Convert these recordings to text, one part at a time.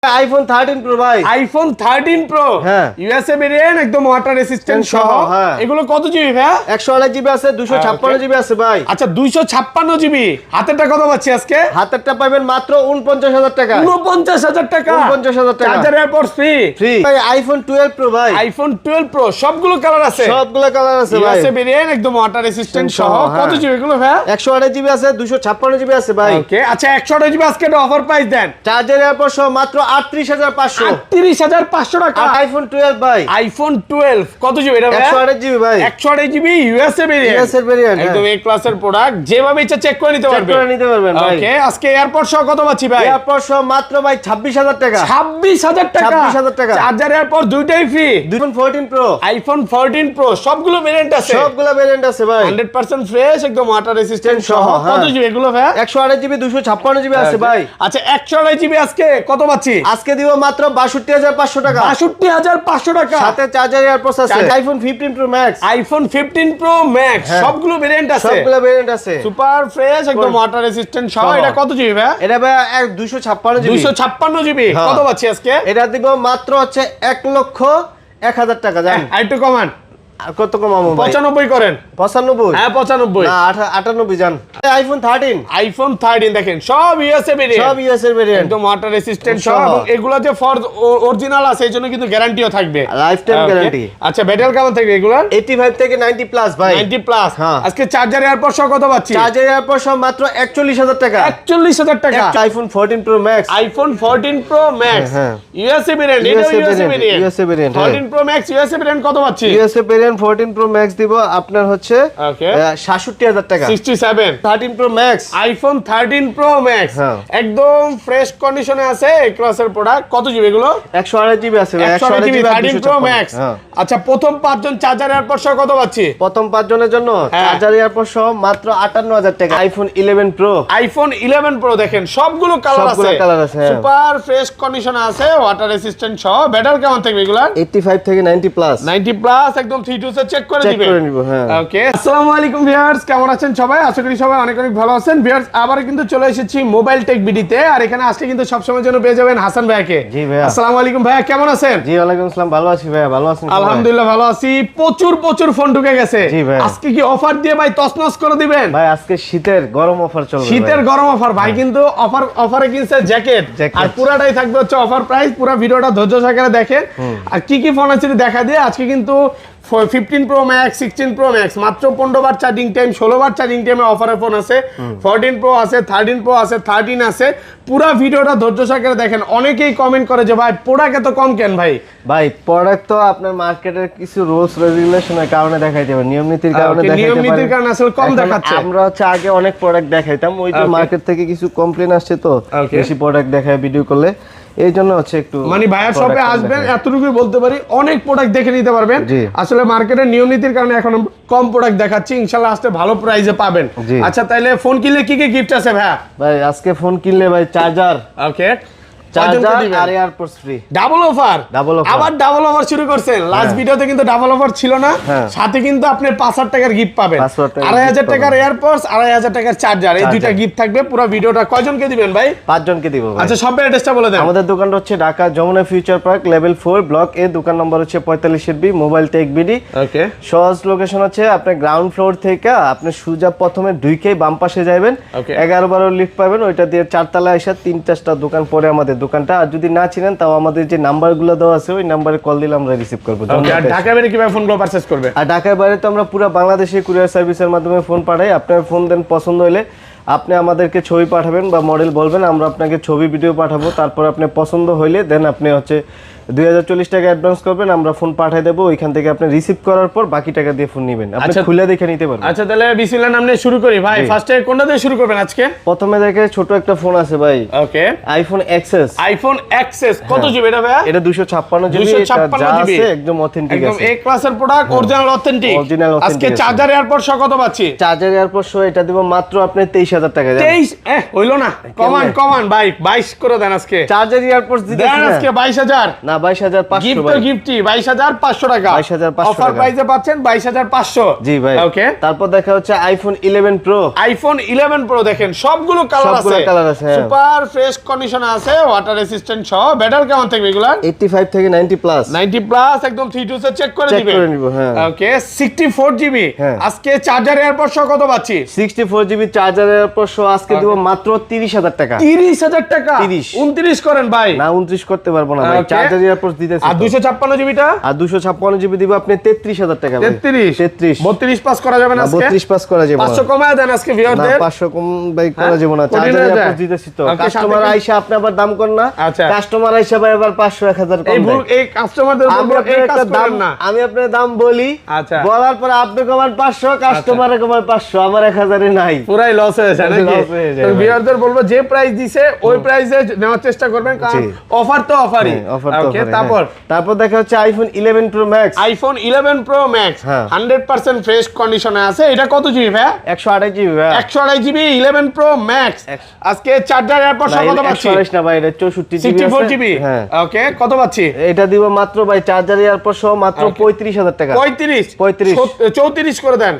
IPhone 13 pro ভাই, iPhone 13 pro হ্যাঁ USA variant, একদম ওয়াটার রেসিস্ট্যান্ট সহ। হ্যাঁ এগুলো কত জিবি ভাই? 128 জিবি আছে, 256 জিবি আছে ভাই। আচ্ছা 256 জিবি। হাতেরটা কত পাচ্ছি আজকে? হাতেরটা পাবেন মাত্র 49000 টাকা। 49000 টাকা, 49000 টাকা। চার্জার এয়ারপডস ফ্রি ফ্রি ভাই। আইফোন 12 প্রো ভাই, আইফোন 12 প্রো সবগুলো কালার আছে, সবগুলো কালার আছে ভাই। ইউএসএ ভেরিয়েন্ট, একদম ওয়াটার রেসিস্ট্যান্ট সহ। হ্যাঁ। কত জিবি এগুলো ভাই? 128 জিবি আছে, 256 জিবি আছে ভাই। ওকে, আচ্ছা 128 জিবি আজকে অফার প্রাইস দেন। চার্জার এয়ারপড সহ মাত্র 38500। 38500 টাকা। আইফোন 12 ভাই, আইফোন 12 কত জিবি এটা ভাই? 128 জিবি ভাই, 128 GB USA variant, USA variant, একদম এ ক্লাসের প্রোডাক্ট, যেভাবে ইচ্ছা চেক করে নিতে চেক পারবেন। করে নিতে পারবেন ভাই। ওকে, আজকে এয়ারপড সহ কত পাচ্ছি ভাই? এয়ারপড সহ মাত্র ভাই 26000 টাকা। 26000 টাকা, 26000 টাকা। চার্জার এয়ারপড দুইটাই free. IPhone 14 pro, iPhone 14 pro সবগুলো ভেরিয়েন্ট আছে, সবগুলো ভেরিয়েন্ট আছে ভাই। 100% ফ্রেশ, একদম ওয়াটার রেসিস্ট্যান্ট সহ। হ্যাঁ। কত জিবি এগুলো ভাই? 128 জিবি, 256 জিবি আছে ভাই। আচ্ছা 128 জিবি আজকে কত পাচ্ছি? আজকে দিব মাত্র 62500 টাকা। 62500 টাকা, সাথে চার্জার এয়ারপডস আছে। IPhone 15 pro max, iPhone 15 pro max সবগুলো ভেরিয়েন্ট আছে, সবগুলো ভেরিয়েন্ট আছে। সুপার ফ্রেশ, একদম ওয়াটার রেসিস্ট্যান্ট সহ। সহ। এটা কত জিবি ভাই? এটা ভাই 256 জিবি। 256 জিবি। হ্যাঁ। কত পাচ্ছি আজকে? এটা দিব মাত্র হচ্ছে 1,01,000 টাকা। জান আর একটু কমান, আর কত কমাবো ভাই? 95 করেন। 95? হ্যাঁ 95। না 98 জান। আইফোন 13, আইফোন 13 দেখেন সব ইউএসএ ভেরিয়েন্ট, সব ইউএস এর ভেরিয়েন্ট, একদম ওয়াটার রেসিস্ট্যান্ট সহ। সহ। এবং এগুলো যে ফর অরিজিনাল আছে এই জন্য কিন্তু গ্যারান্টিও থাকবে, লাইফ টাইম Okay. গ্যারান্টি। আচ্ছা ব্যাটারি কেমন থাকবে এগুলার? 85 থেকে 90 প্লাস ভাই। 90 প্লাস। হ্যাঁ। আজকে চার্জার এয়ারপড সহ কত পাচ্ছি? চার্জার এয়ারপড সহ মাত্র 41000 টাকা। 41000 টাকা। IPhone 14 pro max, iPhone 14 pro max হ্যাঁ। ইউএসএ ভেরিয়েন্ট, এটা USA USA variant, variant, USA variant, 14 pro max USA variant কত পাচ্ছি? ইউএসএ ভেরিয়েন্ট 14 প্রো ম্যাক্স দিব আপনার হচ্ছে ওকে 67000 টাকা। 67। 13 pro max, iPhone 13 pro max হ্যাঁ। একদম ফ্রেশ কন্ডিশনে আছে, এই ক্লাসের প্রোডাক্ট। কত জিবি এগুলো? 128 জিবি আছে ভাই। 128 জিবি 13 প্রো 256 ম্যাক্স। হ্যাঁ। আচ্ছা প্রথম 5 জন চার্জার এয়ারপড সহ কত পাচ্ছি? প্রথম 5 জনের জন্য হ্যাঁ। চার্জার এয়ারপড সহ মাত্র 58000 টাকা। আইফোন 11 প্রো, আইফোন 11 প্রো দেখেন সবগুলো কালার আছে, সবগুলো কালার আছে, হ্যাঁ। সুপার ফ্রেশ কন্ডিশনে আছে, ওয়াটার রেসিস্ট্যান্ট সহ। ব্যাটারি কেমন থাকবে এগুলার? 85 থেকে 90 প্লাস। 90 প্লাস, একদম 3 সে চেক করে চেক দিবেন। করে নিব, হ্যাঁ। ওকে, আসসালামু আলাইকুম ভিউয়ার্স, কেমন আছেন সবাই? আশা করি সবাই অনেক অনেক ভালো আছেন। ভিউয়ার্স আবার কিন্তু চলে এসেছি মোবাইল টেক বিডিতে, আর এখানে আসলে কিন্তু সবসময় জন্য পেয়ে যাবেন হাসান ভাইকে। জি ভাইয়া। আসসালামু আলাইকুম ভাইয়া, কেমন আছেন? জি ওয়ালাইকুম আসসালাম, ভালো আছি ভাইয়া। ভালো আছেন? আলহামদুলিল্লাহ ভালো আছি। প্রচুর প্রচুর ফোন ঢুকে গেছে। জি ভাইয়া। আজকে কি অফার দিয়ে ভাই তছনছ করে দিবেন? ভাই আজকে শীতের গরম অফার চলবে। শীতের গরম অফার ভাই, কিন্তু অফারে কিনছে জ্যাকেট, আর পুরাটাই থাকবে হচ্ছে অফার প্রাইস। পুরো ভিডিওটা ধৈর্য সহকারে দেখেন, আর কি কি ফোন আছে দেখা দিয়ে। আজকে কিন্তু 15 প্রো ম্যাক্স, 16 প্রো ম্যাক্স মাত্র 15 বার চার্জিং টাইম, 16 বার চার্জিং টাইমে অফারের ফোন আছে। 14 প্রো আছে, 13 প্রো আছে, 13 আছে। পুরো ভিডিওটা ধৈর্য সহকারে দেখেন। অনেকেই কমেন্ট করে যে ভাই প্রোডাক্ট এত কম কেন ভাই? ভাই প্রোডাক্ট তো আপনার মার্কেটের কিছু রুলস রেগুলেশনের কারণে দেখাইতে হবে, নিয়ম নীতির কারণে দেখাইতে নিয়ম পারে। নীতির কারণে আসলে কম দেখাচ্ছে। আমরা হচ্ছে আগে অনেক প্রোডাক্ট দেখাইতাম, ওই যে মার্কেট থেকে কিছু কমপ্লেইন আসছে, তো Okay. বেশি প্রোডাক্ট দেখায় ভিডিও করলে, এই জন্য হচ্ছে একটু মানে ভাইয়ার শপে product আসবেন দেখাই। এতটুকুই বলতে পারি, অনেক প্রোডাক্ট দেখে নিতে পারবেন। জি। আসলে মার্কেটের নিয়ম নীতির কারণে এখন কম প্রোডাক্ট দেখাচ্ছি, ইনশাআল্লাহ আসতে ভালো প্রাইসে পাবেন। জি। আচ্ছা তাইলে ফোন কিনলে কি কি গিফট আছে ভাইয়া? ভাই আজকে ফোন কিনলে ভাই চার্জার, ওকে, চার্জার আর AirPods free. Double offer, Double offer। আবার ডাবল অফার শুরু করছেন। লাস্ট ভিডিওতে কিন্তু ডাবল অফার ছিল না, হ্যাঁ। সাথে কিন্তু আপনি 5000 টাকার গিফট পাবেন, 5000 টাকার 2500 gift টাকার এয়ারপডস, 2500 টাকার চার্জার, এই দুইটা গিফট থাকবে। পুরো ভিডিওটা কয়জনকে দিবেন ভাই? 5 জনকে দিব ভাই। আচ্ছা শপের অ্যাড্রেসটা বলে দেন। আমাদের দোকানটা হচ্ছে Dhaka Jamuna future park level 4 block A, দোকান নম্বর হচ্ছে 45 B, mobile tech BD. Okay, সহজ লোকেশন হচ্ছে আপনি গ্রাউন্ড ফ্লোর থেকে আপনি সুজা প্রথমে ঢুকেই বাম পাশে যাবেন, Okay. 11-12 লিফট পাবেন, ওইটা দিয়ে 4 তলায় এসে 3টা দোকান পরে আমাদের দোকানটা। আর যদি না চিনেন তাও আমাদের যে নাম্বারগুলো দেওয়া আছে ওই নাম্বারে কল দিলে আমরা রিসিভ করব। ওকে, আর ঢাকা বাইরে কিভাবে ফোনগুলো পারচেজ করবে? আর ঢাকার বাইরে তো আমরা পুরো বাংলাদেশে কুরিয়ার সার্ভিসের মাধ্যমে ফোন পাঠাই। আপনার ফোন দেন, পছন্দ হলে আপনি আমাদেরকে ছবি পাঠাবেন বা মডেল বলবেন, আমরা আপনাকে ছবি ভিডিও পাঠাবো। তারপর আপনি পছন্দ হইলে দেন আপনি হচ্ছে 2040 টাকা অ্যাডভান্স করবেন, আমরা ফোন পাঠিয়ে দেবো। ওইখান থেকে আপনি রিসিভ করার পর বাকি টাকা দিয়ে ফোন নেবেন, আপনি আচ্ছা। খুলে দেখে নিতে পারবেন। আচ্ছা তাহলে বিসমিল্লাহ নাম নিয়ে শুরু করি ভাই। ফার্স্টে কোনটা দিয়ে শুরু করবেন আজকে? প্রথমে দেখে ছোট একটা ফোন আছে ভাই, ওকে, আইফোন এক্সএস। আইফোন এক্সএস কত জিবি এটা ভাই? এটা 256 জিবি, 256 যা জিবি আছে একদম অথেন্টিক একদম আছে, এ ক্লাসের product, original authentic. Original authentic আজকে আছে। চার্জার এয়ারপড সহ কত পাচ্ছি? চার্জার এয়ারপড সহ এটা দিব মাত্র আপনি 23000 টাকা। 23 হইলো না, কমান ভাই 22 করে দেন আজকে। চার্জার এয়ারপডস দিতে দেন আজকে 22000। না 22,500 গিফট ভাই। গিফটই 22,500 টাকা 22,500 অফার টাকা। প্রাইসে পাচ্ছেন 22,500। জি ভাই। ওকে, তারপর দেখা হচ্ছে আইফোন 11 প্রো। আইফোন 11 প্রো দেখেন সবগুলো কালার সবগুলো আছে, কালার আছে, হ্যাঁ। সুপার ফ্রেশ কন্ডিশনে আছে, ওয়াটার রেসিস্ট্যান্ট সহ। ব্যাটারি কেমন থাকবে এগুলা? 85 থেকে 90 প্লাস 90 প্লাস একদম 3 সে চেক করে চেক দিবেন। করে নিব, হ্যাঁ। ওকে, 64 জিবি। হ্যাঁ। আজকে চার্জার এয়ারপড সহ কত পাচ্ছি? 64 জিবি চার্জারের পর আজকে দিব মাত্র 30,000 টাকা। 30,000 টাকা। 30 29 করেন ভাই। না 29 করতে পারবো না ভাই, Okay. চার্জার এয়ারপোর্ট দিতেছি আর তো। 256 জিবিটা? আর 256 জিবি দিব আপনি 33,000 টাকা ভাই। 33 33 32 পাস করা যাবে না আজকে? 32 পাস করা যাবে না। 500 কমায় দেন আজকে না ভিউয়ারদের। 500 কম ভাই করা যাবে না, কঠিন চার্জার হয়ে যায়। এয়ারপোর্ট দিতেছি তো। Okay, কাস্টমার সাথে- আইসা আপনি আবার দাম কর না। আচ্ছা। কাস্টমার আইসা ভাই আবার 500 1000 এই কম দেয়। এই কাস্টমারদের আমি বলবো আপনার এই একটা কাজ দাম করেন না। আমি আপনার দাম বলি, আচ্ছা। বলার পরে আপনি কমান 500, কাস্টমারে কমান 500, আমার 1000 এ নাই। পুরাই লস হয়ে যায় নাকি? Loss হয়ে যায় তো ভাই। ভিউয়ারদের বলবো যে প্রাইস দিছে ওই প্রাইসে নেওয়ার চেষ্টা করবেন, কারণ জি। অফার তো অফারই। অফার তো ওকে, offer, তারপর হ্যাঁ। তারপর দেখা হচ্ছে iPhone 11 pro max iPhone 11 pro max হ্যাঁ। 100% ফ্রেশ কন্ডিশনে আছে। এটা কত জিবি ভাই? 128 জিবি ভাই। 128 জিবি 11 প্রো ম্যাক্স। আজকে চার্জার এয়ারপড সহ কত পাচ্ছি? 128 না ভাই, এটা 64 জিবি 64 আছে। জিবি। হ্যাঁ, ওকে, কত পাচ্ছি? এটা দিব মাত্র ভাই চার্জার এয়ারপোর্ট সহ মাত্র Okay. 35,000 টাকা। 35 35 34 করে দেন।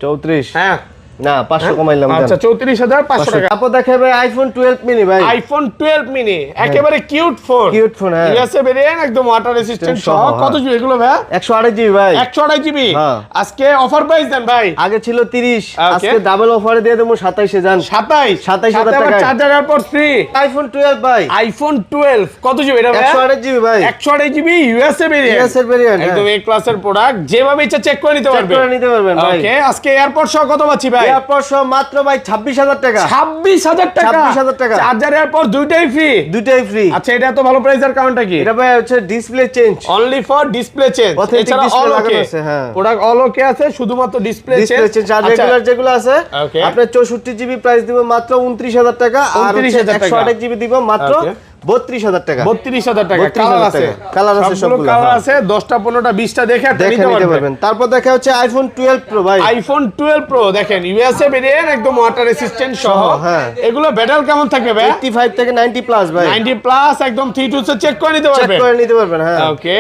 34 হ্যাঁ, না 500 কমাইলাম। আচ্ছা, 34,500 টাকা। তারপর দেখাবে আইফোন 12 মিনি ভাই। আইফোন 12 মিনি একেবারে কিউট ফোন। কিউট ফোন, হ্যাঁ। ইউএসএ ভেরিয়েন্ট, একদম ওয়াটার রেসিস্ট্যান্ট সহ। সহ, কত জিবি এগুলো ভাই? 128 জিবি ভাই। 128 জিবি। হ্যাঁ। আজকে অফার প্রাইস দেন ভাই। আগে ছিল 30, Okay. আজকে ডাবল অফারে দিয়ে দেবো 27 এ যান। 27,000 টাকায়। Charger AirPod free. আইফোন 12 ভাই, আইফোন 12 কত জিবি এটা ভাই? 128 জিবি ভাই। 128 জিবি ইউএসএ ভেরিয়েন্ট। US এর variant, হ্যাঁ। একদম এ ক্লাসের প্রোডাক্ট, যেভাবে ইচ্ছা চেক করে নিতে চেক পারবে। করে নিতে পারবেন ভাই। ওকে, আজকে এয়ারপড সহ কত পাচ্ছি ভাই? এয়ারপোর্ট সহ মাত্র ভাই 26,000 টাকা। 26,000 টাকা। 26,000 টাকা। চার্জার এয়ারপড দুইটাই ফ্রি। দুইটাই ফ্রি। আচ্ছা, এটা এত ভালো প্রাইসের কারণটা কি? এটা ভাই হচ্ছে display change. Only for display change. Authentic এছাড়া display অল লাগানো ওকে আছে, হ্যাঁ। প্রোডাক্ট অল ওকে আছে, শুধুমাত্র ডিসপ্লে ডিসপ্লে চেঞ্জ আর রেগুলার যেগুলো আছে Okay. আপনার 64 জিবি প্রাইস দিব মাত্র 29,000 টাকা, আর 29,000 টাকা। 128 জিবি দিব মাত্র Okay. 32,000 টাকা। 32,000 টাকা। 32,000 কালার আছে, টাকা। কালার আছে সবগুলো সবগুলো, কালার হ্যাঁ। আছে, 10টা 15টা 20টা দেখে আপনি দেখে নিতে পারবেন। তারপর দেখা হচ্ছে আইফোন 12 প্রো ভাই। আইফোন 12 প্রো দেখেন ইউএসএ ভেরিয়েন্ট, একদম ওয়াটার রেসিস্ট্যান্ট সহ। হ্যাঁ। এগুলো ব্যাটারি কেমন থাকবে ভাই? 85 থেকে 90 প্লাস ভাই। 90 প্লাস, একদম 3 সে চেক করে নিতে চেক পারবেন। করে নিতে পারবেন, হ্যাঁ। ওকে,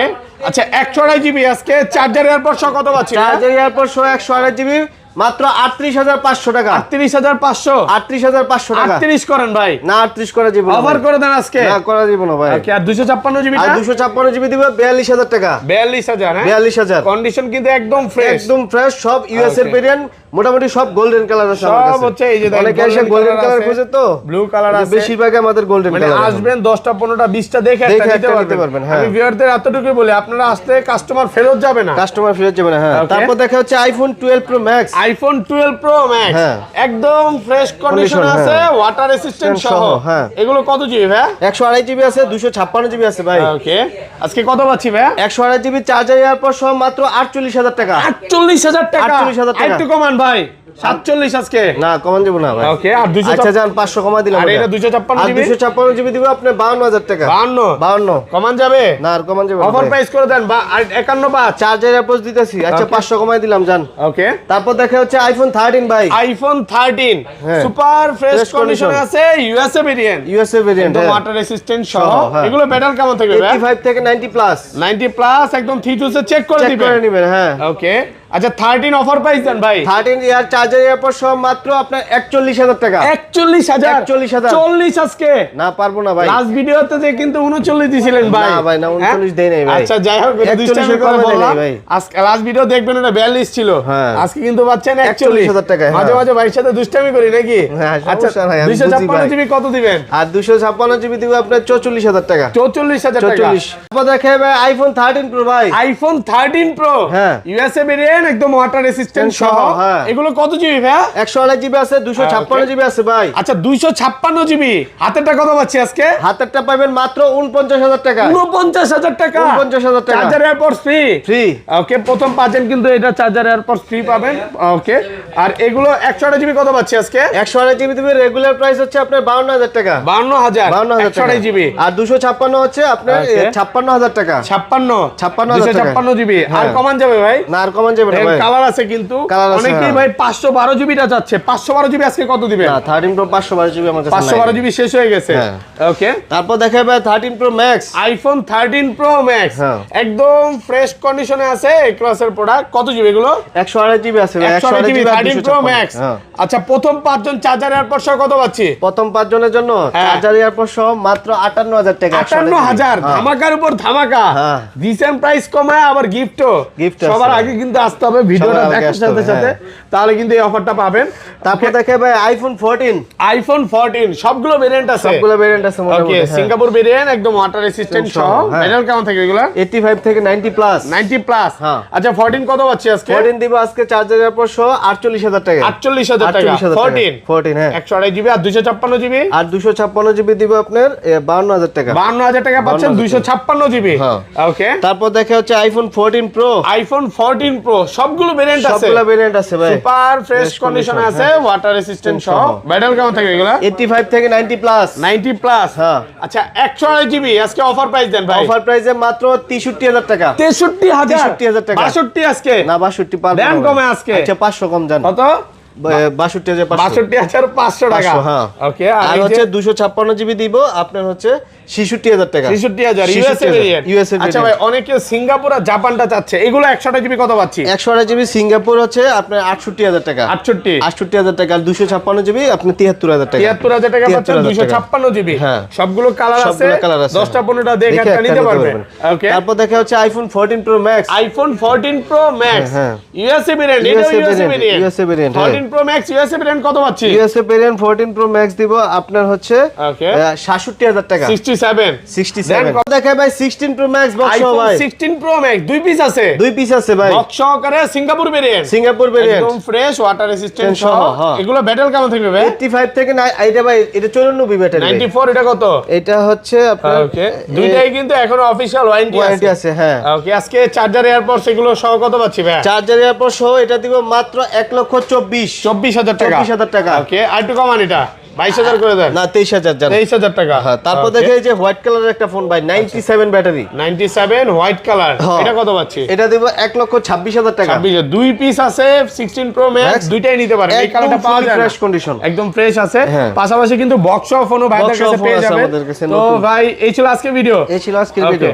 আচ্ছা 128 জিবি আজকে চার্জার এয়ারপড সহ কত পাচ্ছি? চার্জার এয়ারপোর্ট সহ 128 জিবি মাত্র 38,500 টাকা। 38,500। 38,500 টাকা। 38 করেন ভাই। না 38 করা যাবে না অফার ভাই। করে দেন আজকে। না করা যাবে না ভাই। ওকে, আর 256 জিবি আর 256 জিবি দিব 42,000 টাকা। 42,000। হ্যাঁ, 42,000 কন্ডিশন কিন্তু একদম ফ্রেশ। একদম ফ্রেশ, সব ইউএস এর Okay. ভেরিয়েন্ট, মোটামুটি সব গোল্ডেন কালার আছে আমার সব কাছে। হচ্ছে এই যে দেখেন, অনেকে এসে golden গোল্ডেন color কালার আছে, খোঁজে তো, blue color আছে। বেশিরভাগ আমাদের গোল্ডেন মানে কালার আসবেন 10টা 15টা 20টা দেখে একটা দেখে নিতে একটা নিতে পারবেন। পারবেন, হ্যাঁ। আমি ভিউয়ারদের এতটুকুই বলি, আপনারা আসতে কাস্টমার ফেরত যাবে না। কাস্টমার ফেরত যাবে না, হ্যাঁ। Okay. তারপর দেখা হচ্ছে iPhone 12 pro max. IPhone 12 pro max হ্যাঁ। একদম ফ্রেশ কন্ডিশন Condition, আছে, হ্যাঁ। ওয়াটার রেসিস্ট্যান্ট সহ। সহ, হ্যাঁ। এগুলো কত জিবি ভাই? 128 জিবি আছে, 256 জিবি আছে ভাই। ওকে, আজকে কত পাচ্ছি ভাই? 128 জিবি চার্জার এয়ারপোর্ট সহ মাত্র 48,000 টাকা। 48,000 টাকা। 48,000 টাকা। একটু কমান ভাই, 47 আজকে। না কমান দেব না ভাই। ওকে, আর 200 আচ্ছা যান 500 কমাই দিলাম। আর ওটা। এটা 256 আর জিবি? 256 জিবি দিব আপনি 52,000 টাকা। 52 52 কমান যাবে? না আর কমান যাবে না অফার ভাই। প্রাইস করে দেন, বা 51 চার্জার এয়ারপোর্ট দিতেছি, আচ্ছা Okay. 500 কমাই দিলাম যান। ওকে, তারপর দেখা হচ্ছে আইফোন 13 ভাই। আইফোন 13 হ্যাঁ। সুপার ফ্রেশ Fresh কন্ডিশনে condition। আছে, ইউএসএ ভেরিয়েন্ট, ইউএসএ ভেরিয়েন্ট, একদম ওয়াটার রেসিস্ট্যান্ট সহ। সহ, হ্যাঁ। এগুলো ব্যাটারি কেমন থাকবে ভাই? 85 থেকে 90 প্লাস 90 প্লাস, একদম 3 সে চেক করে চেক করে দিবেন। নেবেন, হ্যাঁ। ওকে, আচ্ছা 13 অফার প্রাইস দেন ভাই। 13 ইয়ার চার্জার এয়ারপোর্ট সহ মাত্র আপনার 41,000 টাকা। 41,000 41,000 40 আজকে। না পারবো না ভাই। লাস্ট ভিডিওতে যে কিন্তু 39 দিছিলেন ভাই। না ভাই, না 39 দেই নাই ভাই। আচ্ছা যাই হোক, 41 দুষ্টামি করে কমে দেয় নাই বললাম। ভাই। আজকে লাস্ট ভিডিও দেখবেন, এটা 42 ছিল। হ্যাঁ। আজকে কিন্তু পাচ্ছেন 41,000 টাকায়, হ্যাঁ। মাঝে মাঝে ভাইয়ের সাথে দুষ্টামি করি নাকি? হ্যাঁ, আচ্ছা সমস্যা নাই, আমি বুঝি 256 ভাই। জিবি কত দিবেন? আর 256 জিবি দিব আপনার 44,000 টাকা। 44,000 টাকা। 44। তারপর দেখে ভাই আইফোন 13 প্রো ভাই। আইফোন 13 প্রো, হ্যাঁ। ইউএসএ ভেরিয়েন্ট, একদম ওয়াটার রেসিস্ট্যান্ট সহ। হ্যাঁ। এগুলো কত জিবি ভাই? 128 জিবি আছে, 256 জিবি আছে ভাই। আচ্ছা 256 জিবি। হাতেরটা কত পাচ্ছি আজকে? হাতেরটা পাবেন মাত্র 49,000 টাকা। 49,000 টাকা। 49,000 টাকা। Charger AirPods free. ফ্রি। ওকে, প্রথম পাচ্ছেন কিন্তু এটা চার্জার এয়ারপডস ফ্রি পাবেন। ওকে, আর এগুলো 128 জিবি কত পাচ্ছি আজকে? 128 জিবি দিবে, রেগুলার প্রাইস হচ্ছে আপনার 52,000 টাকা। 52,000 52,000 টাকা। 128 জিবি। আর 256 হচ্ছে আপনার Okay. 56,000 টাকা। 56 56,000 টাকা। 256 জিবি। আর হ্যাঁ। কমান যাবে ভাই? না আর কমান যাবে না ভাই, কালার আছে কিন্তু Colour আছে, অনেকেই হ্যাঁ। ভাই 512 জিবিটা চাচ্ছে। 512 জিবি আজকে কত দিবেন? না 13 প্রো 512 জিবি আমার কাছে 512 জিবি শেষ হয়ে গেছে। হ্যাঁ। ওকে, তারপর দেখাই ভাই 13 pro max, iPhone 13 pro max হ্যাঁ। একদম ফ্রেশ কন্ডিশনে আছে এই ক্লাসের প্রোডাক্ট। কত জিবি এগুলো? 128 জিবি আছে ভাই, 128 জিবি 13 প্রো 256, ম্যাক্স। হ্যাঁ। আচ্ছা, প্রথম 5 জন চার্জার এয়ারপড সহ কত পাচ্ছি? প্রথম 5 জনের জন্য হ্যাঁ। চার্জার এয়ারপড সহ মাত্র 58000 টাকা। 58000 হ্যাঁ। ধামাকার উপর ধামাকা। হ্যাঁ। রিসেন্ট প্রাইস কমায় আবার গিফটও। Gift সবার আছে। আগে কিন্তু আসতে হবে ভিডিওটা সবার আগে দেখার আসতে সাথে হবে, সাথে, হ্যাঁ। তাহলে কিন্তু এই অফারটা পাবেন। তারপর দেখাই ভাই আইফোন 14, আইফোন 14 সবগুলো ভেরিয়েন্ট আছে। সবগুলো ভেরিয়েন্ট আছে ওকে, মোটামুটি, হ্যাঁ। সিঙ্গাপুর ভেরিয়েন্ট একদম ওয়াটার রেসিস্ট্যান্ট সহ। হ্যাঁ। মডেল কেমন থাকবে এগুলো? 85 থেকে 90 প্লাস। 90 প্লাস। হ্যাঁ। আচ্ছা, 14 কত পাচ্ছি আজকে? 14 দিব আজকে চার্জার এয়ারপড সহ 48000 টাকা। 48000 টাকা। 14 14 হ্যাঁ। 128 জিবি আর 256 জিবি। আর 256 জিবি দিব আপনার 52000 টাকা। 52000 টাকা পাচ্ছেন 256 জিবি। হ্যাঁ। ওকে, তারপর দেখা হচ্ছে আইফোন 14 প্রো, আইফোন 14 প্রো সবগুলো ভেরিয়েন্ট আছে। সবগুলো ভেরিয়েন্ট আছে ভাই, সুপার ফ্রেশ কন্ডিশন condition, আছে, ওয়াটার রেসিস্ট্যান্ট সহ। সহ। মডেল কেমন থাকবে এগুলো? 85 থেকে 90 প্লাস। 90 প্লাস। হ্যাঁ। আচ্ছা, 128 জিবি আজকে অফার প্রাইস দেন ভাই। অফার প্রাইসে মাত্র 63000 টাকা। 63000 63000 টাকা। 62 আজকে না 62 পারবো দেন না ভাই। কমে আজকে। আচ্ছা 500 কম জান। কত? 62500। 62500 টাকা। 500, হ্যাঁ। ওকে, আর হচ্ছে 256 জিবি দিব আপনার হচ্ছে 66000 টাকা। 66000 ইউএসএ 66000 ভেরিয়েন্ট। USA আচ্ছা ভাই, অনেকে সিঙ্গাপুর আর জাপানটা চাচ্ছে, এগুলো 128 জিবি কত পাচ্ছি? 128 জিবি সিঙ্গাপুর হচ্ছে আপনার 68000 টাকা। 68 68000 টাকা। আর 256 জিবি আপনি 73000 টাকা। 73000 টাকা পাচ্ছেন 73000 টাকা। 256 জিবি। হ্যাঁ। সবগুলো কালার আছে, সবগুলো কালার আছে। 10টা 15টা দেখে দেখে একটা একটা নিতে নিতে পারবেন। পারবেন। ওকে, তারপর দেখা হচ্ছে iPhone 14 pro max. IPhone 14 pro max হ্যাঁ। USA variant. এটা USA USA variant, variant. USA variant, হ্যাঁ। 14 প্রো ম্যাক্স ইউএসএ ভেরিয়েন্ট কত পাচ্ছি? ইউএসএ ভেরিয়েন্ট 14 প্রো ম্যাক্স দিব আপনার হচ্ছে ওকে, 67000 টাকা। 67 67 দেখা ভাই 16 প্রো ম্যাক্স বক্স আইফোন ভাই। 16 প্রো ম্যাক্স দুই পিস আছে। দুই পিস আছে ভাই। বক্স সহকারে সিঙ্গাপুর ভেরিয়েন্ট। সিঙ্গাপুর ভেরিয়েন্ট একদম ফ্রেশ ওয়াটার রেসিস্ট্যান্ট সহ, সহ। হ্যাঁ। এগুলো ব্যাটারি কেমন থাকবে ভাই? 85 থেকে এটা ভাই এটা 94 ব্যাটারি। 94 এটা কত? এটা হচ্ছে আপনার ওকে, দুইটাই কিন্তু এখনো অফিশিয়াল ওয়ারেন্টি ওয়ারেন্টি আছে। আছে, হ্যাঁ। ওকে, আজকে চার্জার এয়ারপডস এগুলো সহ কত পাচ্ছি ভাই? চার্জার এয়ারপড সহ এটা দিব মাত্র 1,24,000 24000 টাকা। 24000 টাকা। ওকে, আর একটু কমান এটা 22000 করে দেন। না 23000 জান। 23000 টাকা। হ্যাঁ, তারপর Okay, দেখে এই যে হোয়াইট কালারের একটা ফোন ভাই 97 ব্যাটারি। 97 white colour. হ্যাঁ। এটা কত পাচ্ছি? এটা দিব 1,26,000 টাকা। 26 দুই পিস আছে 16 প্রো ম্যাক্স, দুইটাই নিতে পারেন। এই কালারটা পাওয়া যায় ফ্রেশ কন্ডিশন। একদম ফ্রেশ আছে। হ্যাঁ। পাশাপাশি কিন্তু বক্স অফ ফোনও ভাইদের Box of কাছে phone পেয়ে আছে যাবেন। আমাদের কাছে তো নতুন। ভাই এই ছিল আজকে ভিডিও। এই ছিল আজকের Okay, ভিডিও।